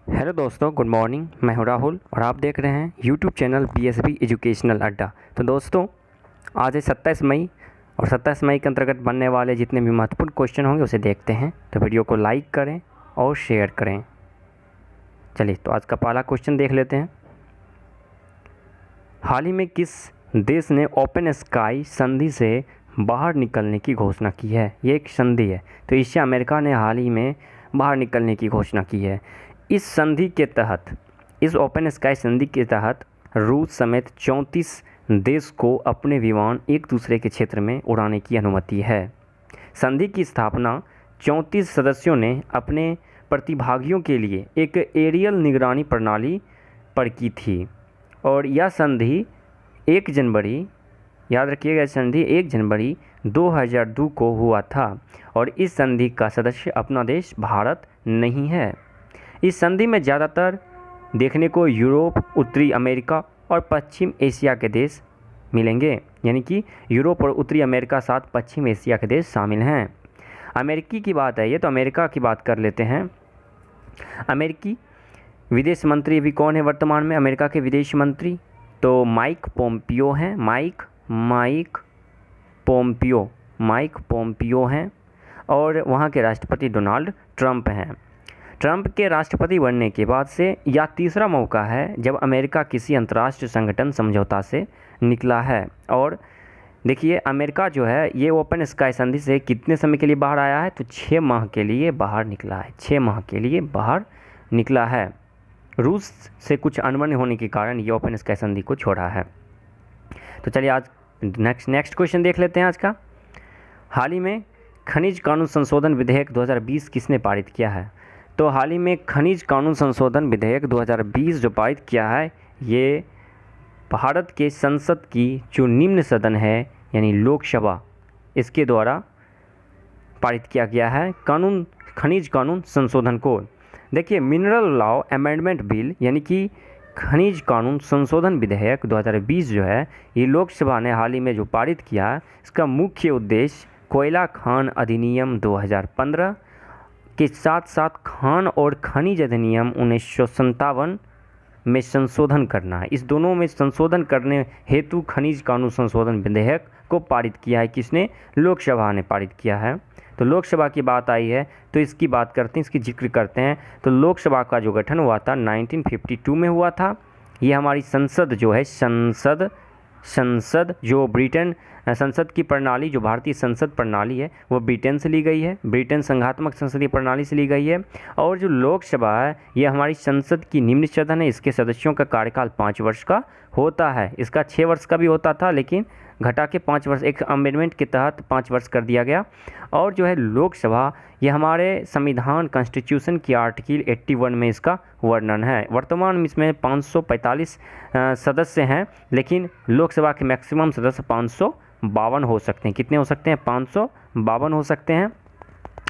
Hello दोस्तों, good morning. मैं हूं राहुल और आप देख रहे हैं यूट्यूब चैनल पीएसबी एजुकेशनल अड्डा। तो दोस्तों, आज है 27 मई और 27 मई के अंतर्गत बनने वाले जितने भी महत्वपूर्ण क्वेश्चन होंगे उसे देखते हैं। तो वीडियो को लाइक करें और शेयर करें। चलिए, तो आज का पहला क्वेश्चन देख लेते हैं। हाल ही में किस देश ने ओपन स्काई संधि से बाहर निकलने की घोषणा की है? ये एक संधि है, तो इससे अमेरिका ने हाल ही में बाहर निकलने की घोषणा की है। इस संधि के तहत, इस ओपन स्काई संधि के तहत रूस समेत 34 देश को अपने विमान एक दूसरे के क्षेत्र में उड़ाने की अनुमति है। संधि की स्थापना 34 सदस्यों ने अपने प्रतिभागियों के लिए एक एरियल निगरानी प्रणाली पर की थी और यह संधि 1 जनवरी, याद रखिएगा, संधि 1 जनवरी 2002 को हुआ था और इस संधि का सदस्य अपना देश भारत नहीं है। इस संधि में ज़्यादातर देखने को यूरोप, उत्तरी अमेरिका और पश्चिम एशिया के देश मिलेंगे, यानी कि यूरोप और उत्तरी अमेरिका साथ पश्चिम एशिया के देश शामिल हैं। अमेरिकी की बात है ये, तो अमेरिका की बात कर लेते हैं। अमेरिकी विदेश मंत्री अभी कौन है वर्तमान में? अमेरिका के विदेश मंत्री तो माइक पोम्पियो हैं। माइक पोम्पियो हैं और वहाँ के राष्ट्रपति डोनाल्ड ट्रंप हैं। ट्रंप के राष्ट्रपति बनने के बाद से यह तीसरा मौका है जब अमेरिका किसी अंतर्राष्ट्रीय संगठन समझौता से निकला है। और देखिए, अमेरिका जो है ये ओपन स्काई संधि से कितने समय के लिए बाहर आया है? तो 6 माह के लिए बाहर निकला है। 6 माह के लिए बाहर निकला है। रूस से कुछ अनबन होने के कारण ये ओपन स्काई संधि को छोड़ा है। तो चलिए, आज नेक्स्ट क्वेश्चन देख लेते हैं आज का। हाल ही में खनिज कानून संशोधन विधेयक 2020 किसने पारित किया है? तो हाल ही में खनिज कानून संशोधन विधेयक 2020 जो पारित किया है, ये भारत के संसद की जो निम्न सदन है यानी लोकसभा, इसके द्वारा पारित किया गया है खनिज कानून संशोधन को। देखिए, मिनरल लॉ अमेंडमेंट बिल यानी कि खनिज कानून संशोधन विधेयक 2020 जो है, ये लोकसभा ने हाल ही में जो पारित किया है, इसका मुख्य उद्देश्य कोयला खान अधिनियम 2015 के साथ साथ खान और खनिज अधिनियम 1957 में संशोधन करना है। इस दोनों में संशोधन करने हेतु खनिज कानून संशोधन विधेयक को पारित किया है। किसने? लोकसभा ने पारित किया है। तो लोकसभा की बात आई है तो इसकी बात करते हैं, इसकी जिक्र करते हैं। तो लोकसभा का जो गठन हुआ था 1952 में हुआ था। ये हमारी संसद जो है, संसद जो ब्रिटेन संसद की प्रणाली, जो भारतीय संसद प्रणाली है, वो ब्रिटेन से ली गई है। ब्रिटेन संघात्मक संसदीय प्रणाली से ली गई है। और जो लोकसभा है, ये हमारी संसद की निम्न सदन है। इसके सदस्यों का कार्यकाल 5 वर्ष का होता है। इसका 6 वर्ष का भी होता था, लेकिन घटा के 5 वर्ष, एक अमेंडमेंट के तहत 5 वर्ष कर दिया गया। और जो है लोकसभा, ये हमारे संविधान कॉन्स्टिट्यूशन की आर्टिकल 81 में इसका वर्णन है। वर्तमान में इसमें 545 सदस्य हैं, लेकिन लोकसभा के मैक्सिमम सदस्य 552 हो सकते हैं। कितने हो सकते हैं? 552 हो सकते हैं।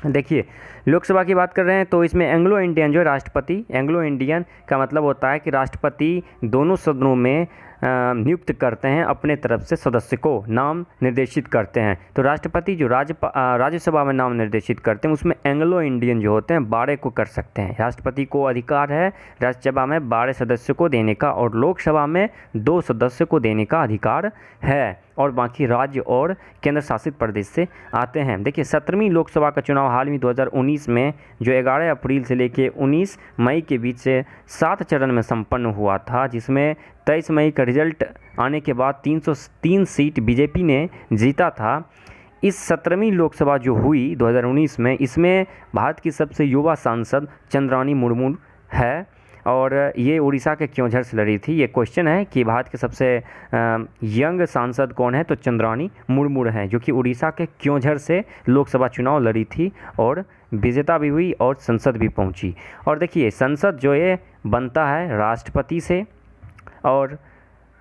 देखिए, लोकसभा की बात कर रहे हैं तो इसमें एंग्लो इंडियन जो राष्ट्रपति, एंग्लो इंडियन का मतलब होता है कि राष्ट्रपति दोनों सदनों में नियुक्त करते हैं, अपने तरफ से सदस्य को नाम निर्देशित करते हैं। तो राष्ट्रपति जो राज्यसभा में नाम निर्देशित करते हैं, उसमें एंग्लो इंडियन जो होते हैं 12 को कर सकते हैं। राष्ट्रपति को अधिकार है राज्यसभा में 12 सदस्य को देने का और लोकसभा में 2 सदस्य को देने का अधिकार है, और बाकी राज्य और केंद्र शासित प्रदेश से आते हैं। देखिए, 17वीं लोकसभा का चुनाव हाल में 2019 में जो 11 अप्रैल से लेकर 19 मई के बीच से 7 चरण में संपन्न हुआ था, जिसमें 23 मई का रिजल्ट आने के बाद 303 सीट बीजेपी ने जीता था। इस 17वीं लोकसभा जो हुई 2019 में, इसमें भारत की सबसे युवा सांसद चंद्रानी मुर्मू है और ये उड़ीसा के क्योंझर से लड़ी थी। ये क्वेश्चन है कि भारत के सबसे यंग सांसद कौन है? तो चंद्रानी मुर्मू हैं, जो कि उड़ीसा के क्योंझर से लोकसभा चुनाव लड़ी थी और विजेता भी हुई और संसद भी पहुंची। और देखिए, संसद जो ये बनता है राष्ट्रपति से और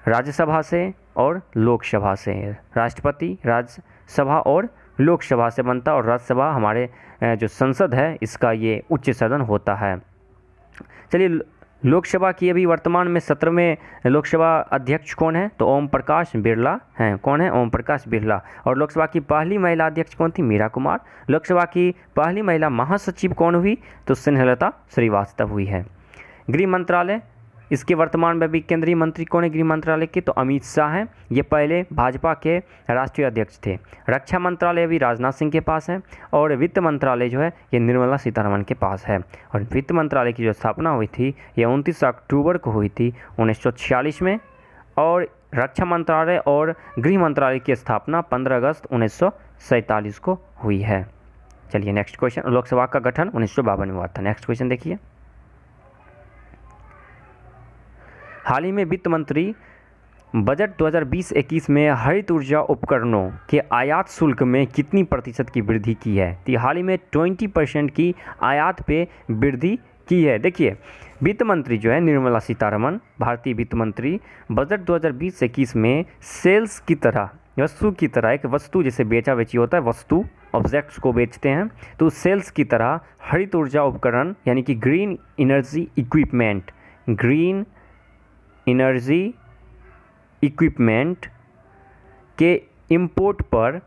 राज्यसभा से और लोकसभा से। राष्ट्रपति, राज्यसभा और लोकसभा से बनता है और राज्यसभा हमारे जो संसद है इसका ये उच्च सदन होता है। चलिए, लोकसभा की अभी वर्तमान में 17वें लोकसभा अध्यक्ष कौन है? तो ओम प्रकाश बिरला हैं। कौन है? ओम प्रकाश बिरला। और लोकसभा की पहली महिला अध्यक्ष कौन थी? मीरा कुमार। लोकसभा की पहली महिला महासचिव कौन हुई? तो स्नेहलता श्रीवास्तव हुई है। गृह मंत्रालय, इसके वर्तमान में भी केंद्रीय मंत्री कौन है गृह मंत्रालय के? तो अमित शाह हैं। ये पहले भाजपा के राष्ट्रीय अध्यक्ष थे। रक्षा मंत्रालय अभी राजनाथ सिंह के पास है और वित्त मंत्रालय जो है ये निर्मला सीतारमण के पास है। और वित्त मंत्रालय की जो स्थापना हुई थी ये 29 अक्टूबर को हुई थी 1946 में, और रक्षा मंत्रालय और गृह मंत्रालय की स्थापना 15 अगस्त 1947 को हुई है। चलिए नेक्स्ट क्वेश्चन, लोकसभा का गठन 1952 में हुआ था। नेक्स्ट क्वेश्चन देखिए, हाल ही में वित्त मंत्री बजट 2020-21 में हरित ऊर्जा उपकरणों के आयात शुल्क में कितनी प्रतिशत की वृद्धि की है? तो हाल ही में 20% की आयात पे वृद्धि की है। देखिए वित्त मंत्री जो है निर्मला सीतारमण, भारतीय वित्त मंत्री, बजट 2020-21 में सेल्स की तरह, वस्तु की तरह, एक वस्तु जैसे बेचा बेची होता है, वस्तु ऑब्जेक्ट्स को बेचते हैं, तो सेल्स की तरह हरित ऊर्जा उपकरण यानी कि green energy equipment, green energy equipment के इंपोर्ट पर,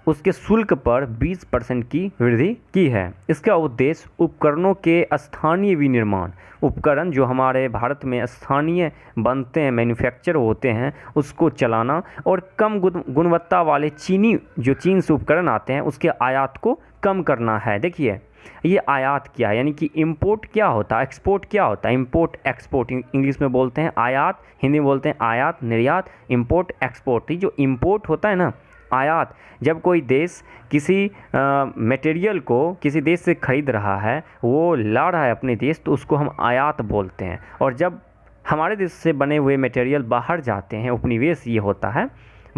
उसके शुल्क पर 20% की वृद्धि की है। इसका उद्देश्य उपकरणों के स्थानीय विनिर्माण, उपकरण जो हमारे भारत में स्थानीय बनते हैं, मैन्युफैक्चर होते हैं, उसको चलाना और कम गुणवत्ता वाले चीन से उपकरण आते हैं उसके आयात को कम करना है। देखिए ये आयात क्या है, यानी कि इंपोर्ट क्या होता है, एक्सपोर्ट क्या होता है, इंपोर्ट एक्सपोर्ट इंग्लिश में बोलते हैं, आयात हिंदी में बोलते हैं आयात निर्यात, इंपोर्ट एक्सपोर्ट। जो इंपोर्ट होता है ना, आयात, जब कोई देश किसी मटेरियल को किसी देश से खरीद रहा है, वो ला रहा है अपने देश, तो उसको हम आयात बोलते हैं। और जब हमारे देश से बने हुए मटेरियल बाहर जाते हैं, उपनिवेश ये होता है,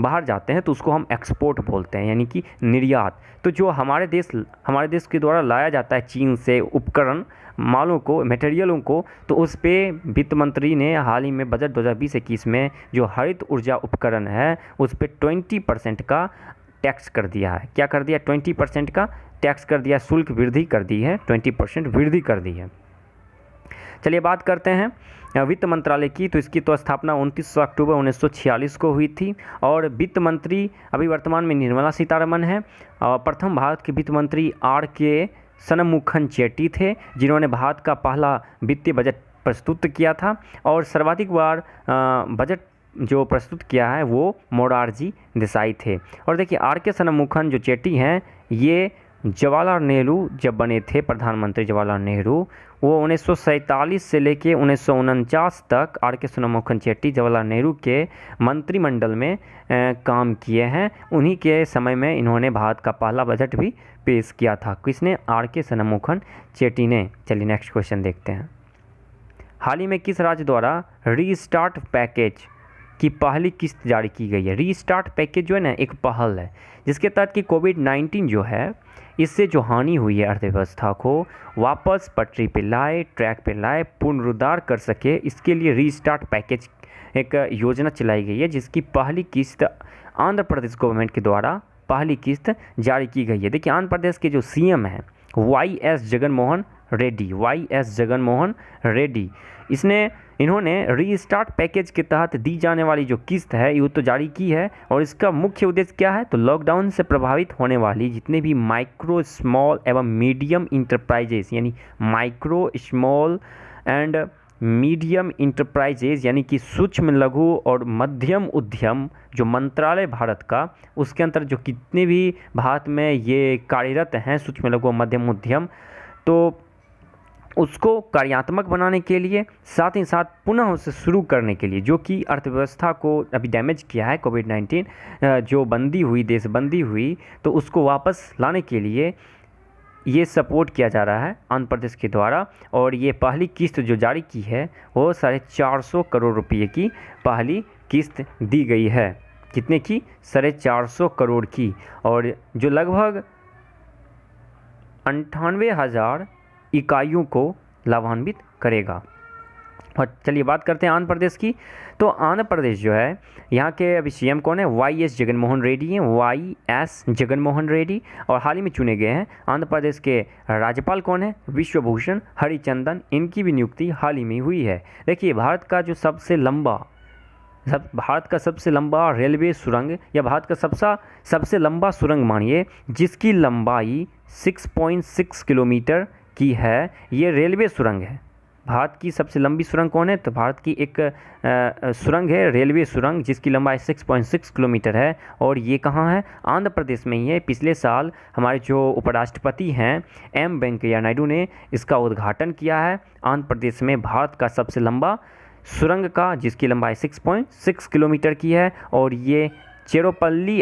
बाहर जाते हैं, तो उसको हम एक्सपोर्ट बोलते हैं, यानी कि निर्यात। तो जो हमारे देश के द्वारा लाया जाता है चीन से उपकरण, मालों को, मटेरियलों को, तो उस पे वित्त मंत्री ने हाल ही में बजट 2020-21 में जो हरित ऊर्जा उपकरण है उस पे 20% का टैक्स कर दिया है। क्या कर दिया? 20% का टैक्स कर दिया, शुल्क वृद्धि कर दी है, 20% वृद्धि कर दी है। चलिए बात करते हैं वित्त मंत्रालय की। तो इसकी तो स्थापना 29 अक्टूबर 1946 को हुई थी और वित्त मंत्री अभी वर्तमान में निर्मला सीतारमण है। प्रथम भारत के वित्त मंत्री R.K. शनमुखन चेट्टी थे, जिन्होंने भारत का पहला वित्तीय बजट प्रस्तुत किया था। और सर्वाधिक बार बजट जो प्रस्तुत किया है वो मोरारजी देसाई थे। और देखिए R.K. शनमुखन जो चेट्टी हैं, ये जवाहरलाल नेहरू जब बने थे प्रधानमंत्री, जवाहरलाल नेहरू, वो 1947 से लेके 1949 तक R.K. शनमुखन चेट्टी जवाहरलाल नेहरू के मंत्रिमंडल में काम किए हैं। उन्हीं के समय में इन्होंने भारत का पहला बजट भी पेश किया था। किसने? R.K. शनमुखन चेट्टी ने। चलिए नेक्स्ट क्वेश्चन देखते हैं, हाल ही में किस राज्य द्वारा रीस्टार्ट पैकेज की पहली किस्त जारी की गई है? रीस्टार्ट पैकेज जो है ना, एक पहल है जिसके तहत कि कोविड-19 जो है, इससे जो हानि हुई है अर्थव्यवस्था को वापस पटरी पे लाए, ट्रैक पे लाए, पुनरुद्धार कर सके, इसके लिए रीस्टार्ट पैकेज एक योजना चलाई गई है, जिसकी पहली किस्त आंध्र प्रदेश गवर्नमेंट के द्वारा पहली किस्त जारी की गई है। देखिए आंध्र प्रदेश के जो सीएम हैं वाई.एस. जगनमोहन रेड्डी, इन्होंने रीस्टार्ट पैकेज के तहत दी जाने वाली जो किस्त है ये तो जारी की है। और इसका मुख्य उद्देश्य क्या है? तो लॉकडाउन से प्रभावित होने वाली जितने भी माइक्रो, स्मॉल एवं मीडियम इंटरप्राइजेस, यानी micro, small and medium enterprises, यानी कि सूक्ष्म, लघु और मध्यम उद्यम, जो मंत्रालय भारत का, उसके अंतर जो कितने भी भारत में ये कार्यरत हैं सूक्ष्म, लघु और मध्यम उद्यम, तो उसको कार्यात्मक बनाने के लिए, साथ ही साथ पुनः उसे शुरू करने के लिए, जो कि अर्थव्यवस्था को अभी डैमेज किया है कोविड-19, जो बंदी हुई, देशबंदी हुई, तो उसको वापस लाने के लिए ये सपोर्ट किया जा रहा है आंध्र प्रदेश के द्वारा। और ये पहली किस्त जो जारी की है वो 450 करोड़ रुपये की पहली किस्त दी गई है। कितने की? 450 करोड़ की, और जो लगभग 98,000 इकाइयों को लाभान्वित करेगा। और चलिए बात करते हैं आंध्र प्रदेश की। तो आंध्र प्रदेश जो है, यहाँ के अभी सीएम कौन है? वाई.एस. जगनमोहन रेड्डी हैं, वाई.एस. जगनमोहन रेड्डी, और हाल ही में चुने गए हैं। आंध्र प्रदेश के राज्यपाल कौन है? विश्वभूषण हरिचंदन, इनकी भी नियुक्ति हाल ही में हुई है। देखिए भारत का सबसे लंबा रेलवे सुरंग, या भारत का सबसे लंबा सुरंग मानिए, जिसकी लंबाई 6.6 किलोमीटर की है, ये रेलवे सुरंग है। भारत की सबसे लंबी सुरंग कौन है? तो भारत की एक सुरंग है, रेलवे सुरंग, जिसकी लंबाई 6.6 किलोमीटर है और ये कहाँ है? आंध्र प्रदेश में ही है। पिछले साल हमारे जो उपराष्ट्रपति हैं एम वेंकैया नायडू ने इसका उद्घाटन किया है। आंध्र प्रदेश में भारत का सबसे लंबा सुरंग का, जिसकी लंबाई 6.6 किलोमीटर की है और ये चेरोपल्ली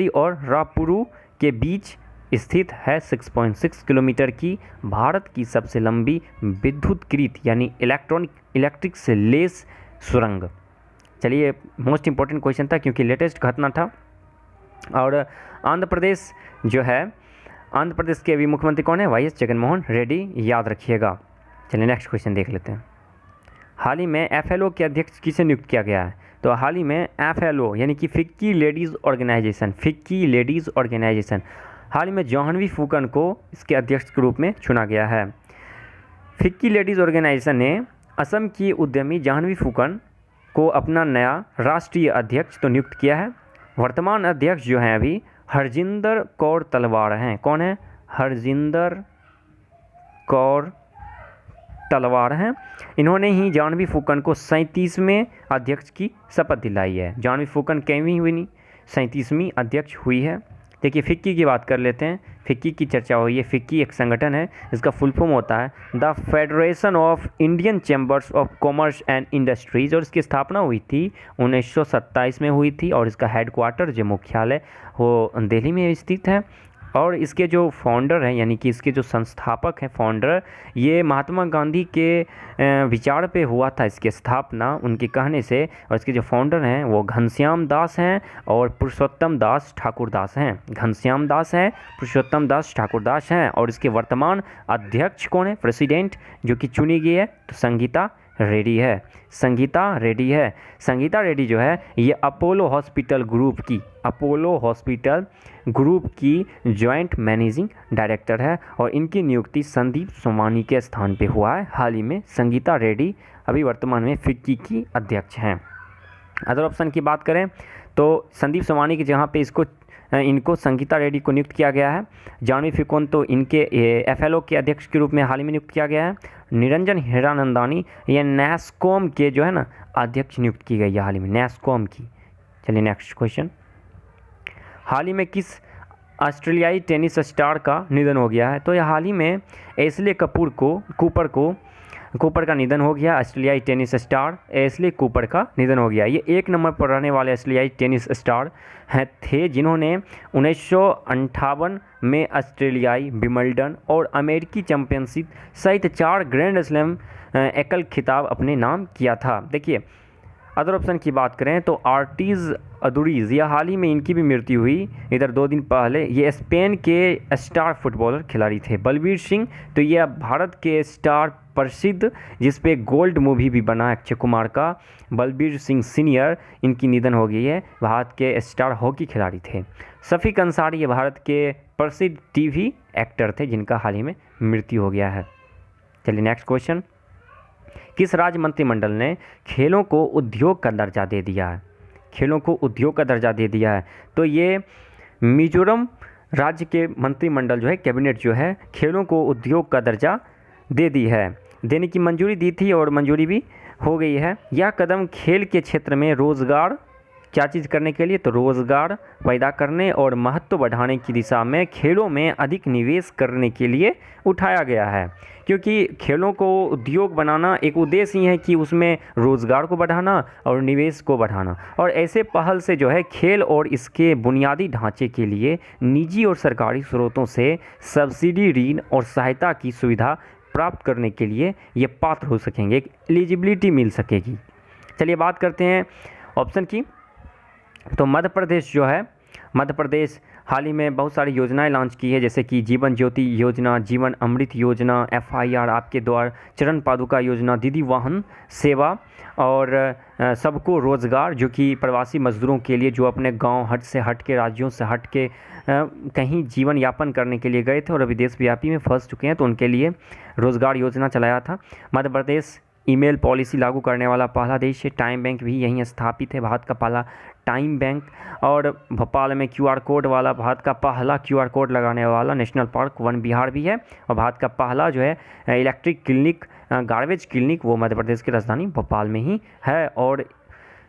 और रापुरू के बीच स्थित है। 6.6 किलोमीटर की भारत की सबसे लंबी विद्युतकृत यानी इलेक्ट्रिक से लेस सुरंग। चलिए, मोस्ट इम्पोर्टेंट क्वेश्चन था क्योंकि लेटेस्ट घटना था। और आंध्र प्रदेश जो है, आंध्र प्रदेश के अभी मुख्यमंत्री कौन है? वाई.एस. जगनमोहन रेड्डी, याद रखिएगा। चलिए नेक्स्ट क्वेश्चन देख लेते हैं। हाल ही में FLO के अध्यक्ष किसे नियुक्त किया गया है? तो हाल ही में FLO यानी कि फिक्की लेडीज़ ऑर्गेनाइजेशन, हाल ही में जाह्नवी फूकन को इसके अध्यक्ष के रूप में चुना गया है। फिक्की लेडीज़ ऑर्गेनाइजेशन ने असम की उद्यमी जाह्नवी फूकन को अपना नया राष्ट्रीय अध्यक्ष तो नियुक्त किया है। वर्तमान अध्यक्ष जो हैं अभी हरजिंदर कौर तलवार हैं। कौन है? हरजिंदर कौर तलवार हैं। इन्होंने ही जाह्नवी फूकन को 37वें अध्यक्ष की शपथ दिलाई है। जाह्नवी फूकन कैवीं हुई नहीं, 37वीं अध्यक्ष हुई है। देखिए, फिक्की की बात कर लेते हैं। फिक्की की चर्चा हुई है। फिक्की एक संगठन है, इसका फुल फॉर्म होता है the federation of Indian chambers of commerce and industries, और इसकी स्थापना हुई थी 1927 में हुई थी और इसका हेडक्वार्टर जो मुख्यालय वो दिल्ली में स्थित है। और इसके जो फाउंडर हैं यानी कि इसके जो संस्थापक हैं, फाउंडर, ये महात्मा गांधी के विचार पे हुआ था इसकी स्थापना, उनके कहने से। और इसके जो फाउंडर हैं वो घनश्याम दास हैं और पुरुषोत्तम दास ठाकुरदास हैं। घनश्याम दास हैं, पुरुषोत्तम दास ठाकुरदास हैं। और इसके वर्तमान अध्यक्ष कौन है? प्रेसिडेंट जो कि चुनी गई है तो संगीता रेड्डी है। संगीता रेड्डी जो है ये अपोलो हॉस्पिटल ग्रुप की जॉइंट मैनेजिंग डायरेक्टर है और इनकी नियुक्ति संदीप सोमानी के स्थान पे हुआ है हाल ही में। संगीता रेड्डी अभी वर्तमान में फिक्की की अध्यक्ष हैं। अदर ऑप्शन की बात करें तो संदीप सोमानी की जगह पे इनको संगीता रेड्डी को नियुक्त किया गया है। जाह्नवी फूकन तो इनके FLO के अध्यक्ष के रूप में हाल ही में नियुक्त किया गया है। निरंजन हीरानंदानी ये नैस्कॉम के जो है ना अध्यक्ष नियुक्त की गई है हाल ही में, नैस्कॉम की। चलिए नेक्स्ट क्वेश्चन। हाल ही में किस ऑस्ट्रेलियाई टेनिस स्टार का निधन हो गया है? तो यह हाल ही में एशले कूपर का निधन हो गया। ऑस्ट्रेलियाई टेनिस स्टार एशले कूपर का निधन हो गया। ये 1 नंबर पर रहने वाले ऑस्ट्रेलियाई टेनिस स्टार थे जिन्होंने 1958 में ऑस्ट्रेलियाई विंबलडन और अमेरिकी चैंपियनशिप सहित 4 ग्रैंड स्लैम एकल खिताब अपने नाम किया था। देखिए, अदर ऑप्शन की बात करें तो आर्टिज अदुरीज, यह हाल ही में इनकी भी मृत्यु हुई इधर 2 दिन पहले। ये स्पेन के स्टार फुटबॉलर खिलाड़ी थे। बलबीर सिंह तो ये भारत के स्टार प्रसिद्ध, जिस पे गोल्ड मूवी भी बना अक्षय कुमार का, बलबीर सिंह सीनियर, इनकी निधन हो गई है। भारत के स्टार हॉकी खिलाड़ी थे। शफीक अंसारी ये भारत के प्रसिद्ध टीवी एक्टर थे जिनका हाल ही में मृत्यु हो गया है। चलिए नेक्स्ट क्वेश्चन। किस राज्य मंत्रिमंडल ने खेलों को उद्योग का दर्जा दे दिया है? खेलों को उद्योग का दर्जा दे दिया है तो ये मिजोरम राज्य के मंत्रिमंडल जो है, कैबिनेट जो है, खेलों को उद्योग का दर्जा देने की मंजूरी दी थी और मंजूरी भी हो गई है। यह कदम खेल के क्षेत्र में रोज़गार क्या चीज़ करने के लिए? तो रोज़गार पैदा करने और महत्व बढ़ाने की दिशा में खेलों में अधिक निवेश करने के लिए उठाया गया है। क्योंकि खेलों को उद्योग बनाना एक उद्देश्य ही है कि उसमें रोज़गार को बढ़ाना और निवेश को बढ़ाना। और ऐसे पहल से जो है खेल और इसके बुनियादी ढांचे के लिए निजी और सरकारी स्रोतों से सब्सिडी, ऋण और सहायता की सुविधा प्राप्त करने के लिए ये पात्र हो सकेंगे, एक एलिजिबिलिटी मिल सकेगी। चलिए बात करते हैं ऑप्शन की। तो मध्य प्रदेश जो है, मध्य प्रदेश हाल ही में बहुत सारी योजनाएं लॉन्च की है, जैसे कि जीवन ज्योति योजना, जीवन अमृत योजना, FIR आपके द्वार, चरण पादुका योजना, दीदी वाहन सेवा और सबको रोज़गार, जो कि प्रवासी मजदूरों के लिए जो अपने गांव से हट के, राज्यों से हट के कहीं जीवन यापन करने के लिए गए थे और अभी देशव्यापी में फंस चुके हैं, तो उनके लिए रोज़गार योजना चलाया था। मध्य प्रदेश ईमेल पॉलिसी लागू करने वाला पहला देश है। टाइम बैंक भी यहीं स्थापित है, भारत का पहला टाइम बैंक। और भोपाल में क्यूआर कोड वाला, भारत का पहला क्यूआर कोड लगाने वाला नेशनल पार्क वन विहार भी है। और भारत का पहला जो है इलेक्ट्रिक क्लिनिक, गार्बेज क्लिनिक, वो मध्य प्रदेश की राजधानी भोपाल में ही है। और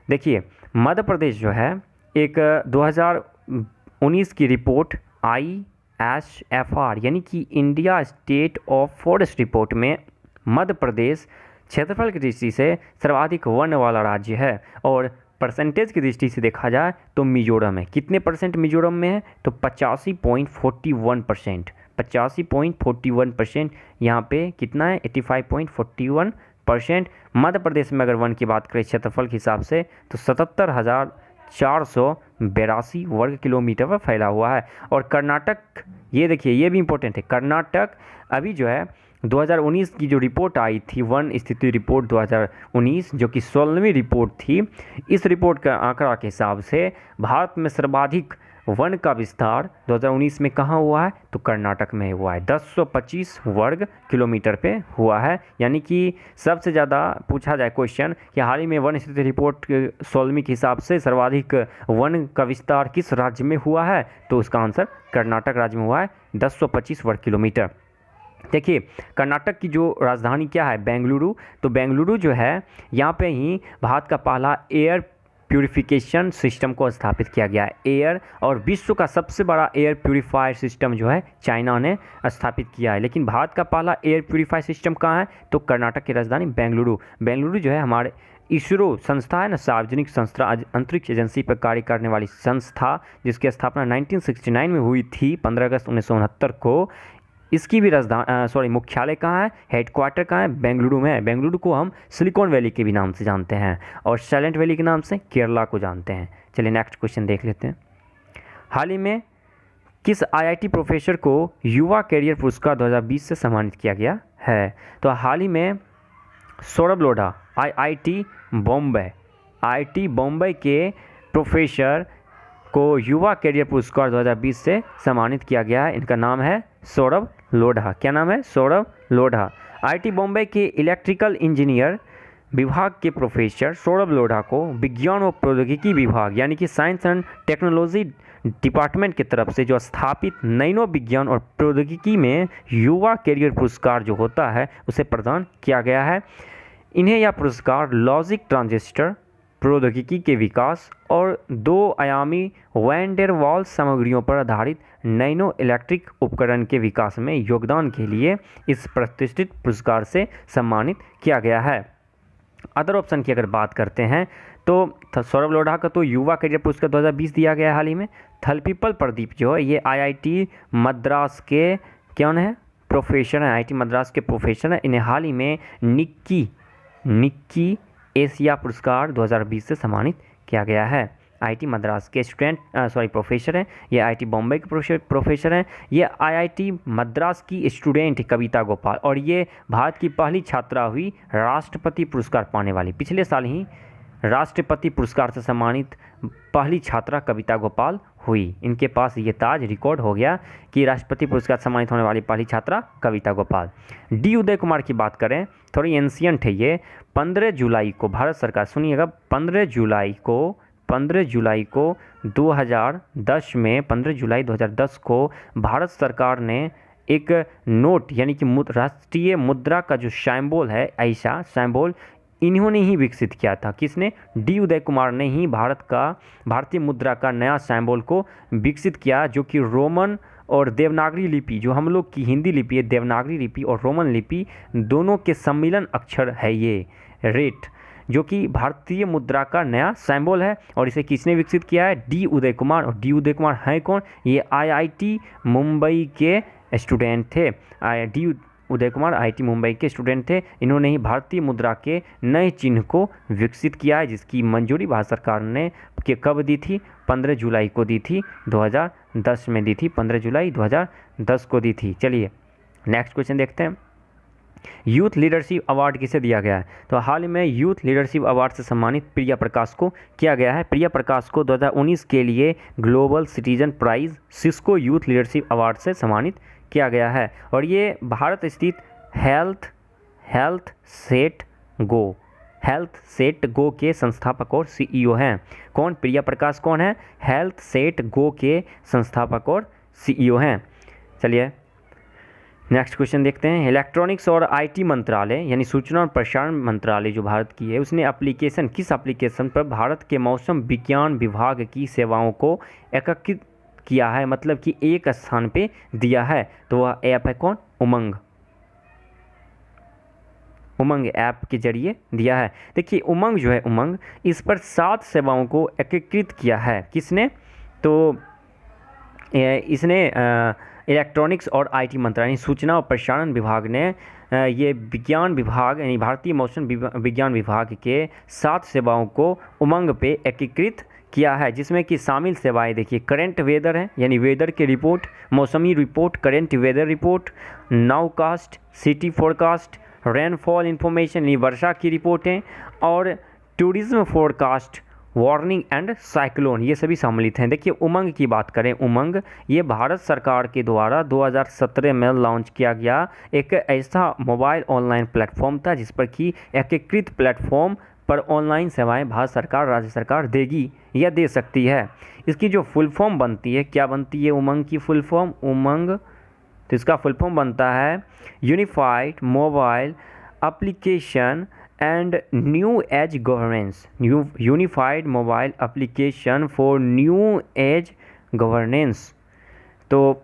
देखिए मध्य प्रदेश जो है एक 2019 की रिपोर्ट ISFR यानी कि India state of forest report में मध्य प्रदेश क्षेत्रफल की दृष्टि से सर्वाधिक वन वाला राज्य है। और परसेंटेज की दृष्टि से देखा जाए तो मिजोरम है। कितने परसेंट मिजोरम में है? तो 85.41%। 85.41% यहाँ पे कितना है? 85.41%। मध्य प्रदेश में अगर वन की बात करें क्षेत्रफल के हिसाब से तो 77,482 वर्ग किलोमीटर पर फैला हुआ है। और कर्नाटक, ये देखिए ये भी इम्पोर्टेंट है, कर्नाटक अभी जो है 2019 की जो रिपोर्ट आई थी, वन स्थिति रिपोर्ट 2019, जो कि 16वीं रिपोर्ट थी, इस रिपोर्ट का आंकड़ा के हिसाब से भारत में सर्वाधिक वन का विस्तार 2019 में कहाँ हुआ है? तो कर्नाटक में हुआ है, 1025 वर्ग किलोमीटर पे हुआ है। यानी कि सबसे ज़्यादा पूछा जाए क्वेश्चन कि हाल ही में वन स्थिति रिपोर्ट 16वीं के हिसाब से सर्वाधिक वन का विस्तार किस राज्य में हुआ है? तो उसका आंसर कर्नाटक राज्य में हुआ है, 1025 वर्ग किलोमीटर। देखिए कर्नाटक की जो राजधानी क्या है? बेंगलुरु। तो बेंगलुरु जो है यहाँ पे ही भारत का पहला एयर प्यूरिफिकेशन सिस्टम को स्थापित किया गया है। एयर, और विश्व का सबसे बड़ा एयर प्यूरिफायर सिस्टम जो है चाइना ने स्थापित किया है। लेकिन भारत का पहला एयर प्यूरिफायर सिस्टम कहाँ है? तो कर्नाटक की राजधानी बेंगलुरु। बेंगलुरु जो है हमारे इसरो संस्था है ना, सार्वजनिक संस्था, अंतरिक्ष एजेंसी पर कार्य करने वाली संस्था, जिसकी स्थापना 1969 में हुई थी, 15 अगस्त 1969 को। इसकी भी मुख्यालय कहाँ है? हेडक्वार्टर कहाँ है? बेंगलुरु में है। बेंगलुरु को हम सिलिकॉन वैली के भी नाम से जानते हैं और साइलेंट वैली के नाम से केरला को जानते हैं। चलिए नेक्स्ट क्वेश्चन देख लेते हैं। हाल ही में किस IIT प्रोफेसर को युवा कैरियर पुरस्कार 2020 से सम्मानित किया गया है? तो हाल ही में सौरभ लोढ़ा, IIT बॉम्बे के प्रोफेसर को युवा कैरियर पुरस्कार 2020 से सम्मानित किया गया है। इनका नाम है सौरभ लोढ़ा। क्या नाम है? सौरभ लोढ़ा। IIT बॉम्बे के इलेक्ट्रिकल इंजीनियर विभाग के प्रोफेसर सौरभ लोढ़ा को विज्ञान और प्रौद्योगिकी विभाग यानी कि साइंस एंड टेक्नोलॉजी डिपार्टमेंट की तरफ से जो स्थापित नैनो विज्ञान और प्रौद्योगिकी में युवा कैरियर पुरस्कार जो होता है उसे प्रदान किया गया है। इन्हें यह पुरस्कार लॉजिक ट्रांजिस्टर प्रौद्योगिकी के विकास और 2 आयामी वैन डेर वाल्स सामग्रियों पर आधारित नैनो इलेक्ट्रिक उपकरण के विकास में योगदान के लिए इस प्रतिष्ठित पुरस्कार से सम्मानित किया गया है। अदर ऑप्शन की अगर बात करते हैं तो सौरभ लोढ़ा का तो युवा कैरियर पुरस्कार 2020 दिया गया है हाल ही में। थलपीपल प्रदीप जो है ये IIT मद्रास के कौन है? प्रोफेसर हैं, IIT मद्रास के प्रोफेसर हैं। इन्हें हाल ही में निक्की एशिया पुरस्कार 2020 से सम्मानित किया गया है। IIT मद्रास के प्रोफेसर हैं, ये IIT बॉम्बे के प्रोफेसर हैं। ये IIT मद्रास की स्टूडेंट कविता गोपाल, और ये भारत की पहली छात्रा हुई राष्ट्रपति पुरस्कार पाने वाली। पिछले साल ही राष्ट्रपति पुरस्कार से सम्मानित पहली छात्रा कविता गोपाल हुई। इनके पास ये ताज रिकॉर्ड हो गया कि राष्ट्रपति पुरस्कार सम्मानित होने वाली पहली छात्रा कविता गोपाल। D उदय कुमार की बात करें, थोड़ी एंशियंट है ये। 15 जुलाई को भारत सरकार, सुनिएगा, 15 जुलाई को 2010 में 15 जुलाई 2010 को भारत सरकार ने एक नोट यानी कि राष्ट्रीय मुद्रा का जो सिंबल है, ऐसा सिंबल इन्होंने ही विकसित किया था। किसने? D उदय कुमार ने ही भारतीय मुद्रा का नया सिंबल को विकसित किया, जो कि रोमन और देवनागरी लिपि, जो हम लोग की हिंदी लिपि है, देवनागरी लिपि और रोमन लिपि दोनों के सम्मिलन अक्षर है ये रेट, जो कि भारतीय मुद्रा का नया सिंबल है। और इसे किसने विकसित किया है? D उदय कुमार। और D उदय कुमार हैं कौन? ये IIT मुंबई के स्टूडेंट थे। D उदय कुमार IIT मुंबई के स्टूडेंट थे। इन्होंने ही भारतीय मुद्रा के नए चिन्ह को विकसित किया है, जिसकी मंजूरी भारत सरकार ने कब दी थी? 15 जुलाई को दी थी, 2010 में दी थी, 15 जुलाई 2010 को दी थी। चलिए नेक्स्ट क्वेश्चन देखते हैं। यूथ लीडरशिप अवार्ड किसे दिया गया है? तो हाल में यूथ लीडरशिप अवार्ड से सम्मानित प्रिया प्रकाश को किया गया है। प्रिया प्रकाश को 2019 के लिए global citizen prize Cisco youth leadership award से सम्मानित किया गया है। और ये भारत स्थित Health Set Go. Health Set Go के संस्थापक और सीईओ हैं कौन? प्रिया प्रकाश कौन है? हेल्थ सेट गो के संस्थापक और सीईओ हैं। चलिए नेक्स्ट क्वेश्चन देखते हैं। इलेक्ट्रॉनिक्स और आईटी मंत्रालय यानी सूचना और प्रसारण मंत्रालय जो भारत की है, उसने किस एप्लीकेशन पर भारत के मौसम विज्ञान विभाग की सेवाओं को एकीकृत किया है, मतलब कि एक स्थान पे दिया है? तो वह ऐप है कौन? उमंग। उमंग ऐप के जरिए दिया है। देखिए उमंग जो है, उमंग इस पर 7 सेवाओं को एकीकृत किया है। किसने? तो इसने इलेक्ट्रॉनिक्स और आईटी मंत्रालय सूचना और प्रसारण विभाग ने ये विज्ञान विभाग यानी भारतीय मौसम विज्ञान विभाग के 7 सेवाओं को उमंग पे एकीकृत किया है, जिसमें कि शामिल सेवाएं देखिए करंट वेदर है यानी वेदर की रिपोर्ट, मौसमी report, current weather report, nowcast, city forecast, rainfall information यानी वर्षा की रिपोर्टें, और tourism forecast, warning and cyclone, ये सभी सम्मिलित हैं। देखिए उमंग की बात करें, उमंग ये भारत सरकार के द्वारा 2017 में लॉन्च किया गया एक ऐसा मोबाइल ऑनलाइन प्लेटफॉर्म था जिस पर कि एकीकृत प्लेटफॉर्म पर ऑनलाइन सेवाएं भारत सरकार, राज्य सरकार देगी या दे सकती है। इसकी जो फुल फॉर्म बनती है, क्या बनती है उमंग की फुल फॉर्म? उमंग, तो इसका फुल फॉर्म बनता है unified mobile application and new age governance, unified mobile application for new age governance. तो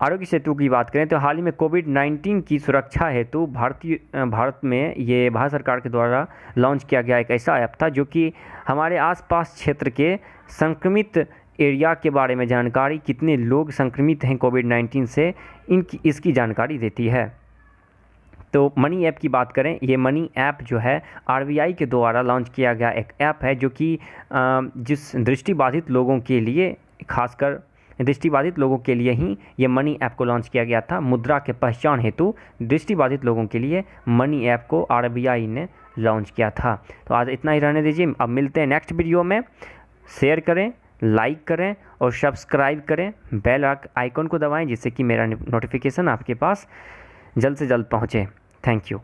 आरोग्य सेतु की बात करें तो हाल ही में कोविड-19 की सुरक्षा हेतु भारत में ये भारत सरकार के द्वारा लॉन्च किया गया एक ऐसा ऐप था जो कि हमारे आसपास क्षेत्र के संक्रमित एरिया के बारे में जानकारी, कितने लोग संक्रमित हैं कोविड-19 से, इसकी जानकारी देती है। तो मनी ऐप की बात करें, ये मनी ऐप जो है आरबीआई के द्वारा लॉन्च किया गया एक ऐप है जो कि जिस दृष्टिबाधित लोगों के लिए, खासकर दृष्टिबाधित लोगों के लिए ही ये मनी ऐप को लॉन्च किया गया था। मुद्रा के पहचान हेतु दृष्टिबाधित लोगों के लिए मनी ऐप को आरबीआई ने लॉन्च किया था। तो आज इतना ही रहने दीजिए, अब मिलते हैं नेक्स्ट वीडियो में। शेयर करें, लाइक करें और सब्सक्राइब करें, बेल आइकन को दबाएं जिससे कि मेरा नोटिफिकेशन आपके पास जल्द से जल्द पहुँचे। Thank you.